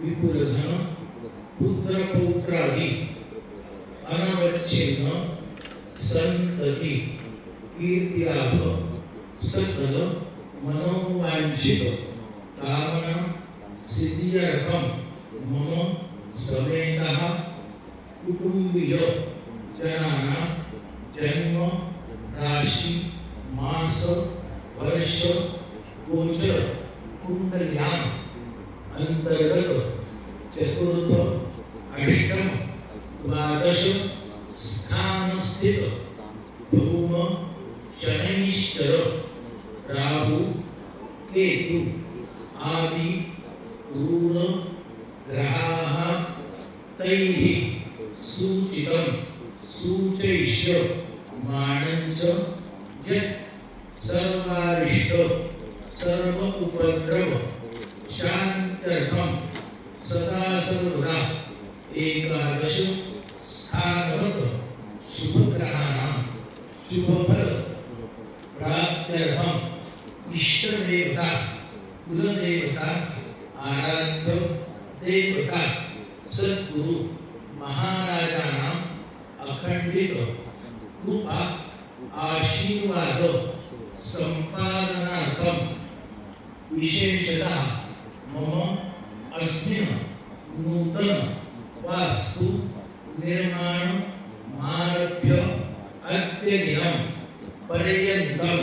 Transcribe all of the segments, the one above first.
विपुलधन पुत्र पौत्रादि अनवच्छिन्न संतति कीर्तिलाभ सकल मनोवांछित कामना सिद्ध्यर्थम मम समेतः कुटुंबीय जनानां जन्म राशि मास वर्ष गोचर कुंडल्यां अंतर्गत चतुर्थ अष्टम द्वादश स्थान स्थित भौम शनैश्चर राहु केतु आदि क्रूर ग्रहाः तैः सूचितं सूचयिष्य मानञ्च यत् सर्वारिष्ट सर्व उपद्रव शान्त्यर्थं सदा सर्वदा एकादश स्थानवत् शुभग्रहाणां शुभफल प्राप्त्यर्थं इष्टदेवता कुलदेवता आराध्य देवता सद्गुरु महाराजानां अखंडित कृपा आशीर्वाद संपादनार्थं विशेषतः मम अस्मिन् नूतन वास्तु निर्माण आरभ्य अद्यदिनं पर्यन्तं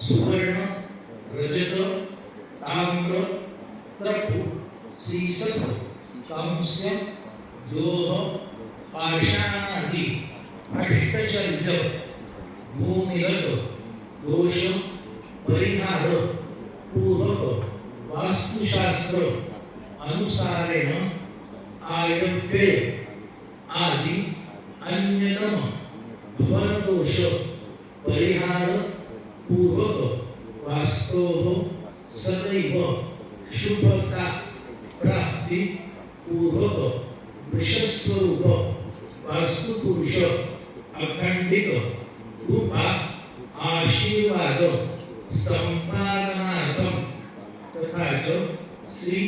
सुवर्ण रजत ताम्र त्रपु सीसक कांस्य लोह पाषाणादि अष्टशल्य भूमिगत दोष परिहार पूर्वक वास्तुशास्त्र अनुसारेण आयव्यय आदि अन्यतम भवन दोष परिहार पूर्वक वास्तोः सदैव शुभता प्राप्ति पूर्वक वृषस्वरूप वास्तु पुरुष अखंडित कृपा आशीर्वाद संपादनार्थं तथा च श्री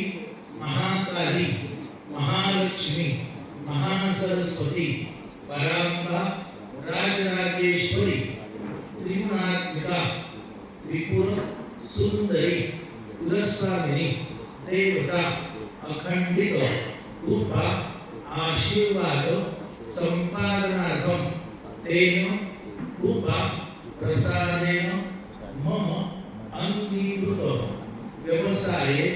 महाकाली महालक्ष्मी महासरस्वती परांबा राजराजेश्वरी त्रिगुणात्मिका त्रिपुर सुंदरी कुलस्वामिनी देवता अखंडित कृपा आशीर्वाद संपादनार्थं तेन कृपा प्रसादेन मम अंगीकृत व्यवसाये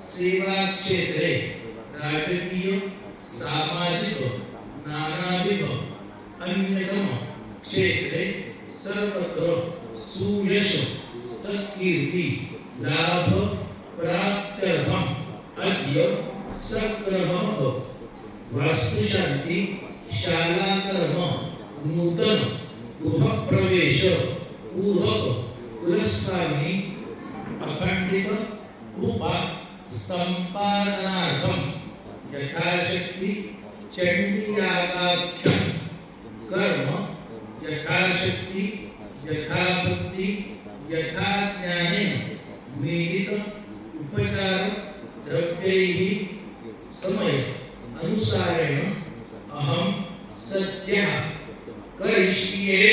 सेवा क्षेत्रे राजकीय सामाजिक नानाविध अन्यतम क्षेत्रे सर्वत्र सुयश सत्कीर्ति लाभ प्राप्त्यर्थम् अद्य सक्रमः वास्तुशांति शालाकर्म नूतन गृह प्रवेश पूर्वक कुलस्वामी अखंडित कृपा संपादनार्थं यथाशक्ति चंडीयागाख्यं कर्म यथाशक्ति यथाभक्ति यथाज्ञानेन विहित उपचार द्रव्यैः समय अनुसारेण अहं सद्यः करिष्ये।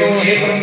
नमस्कार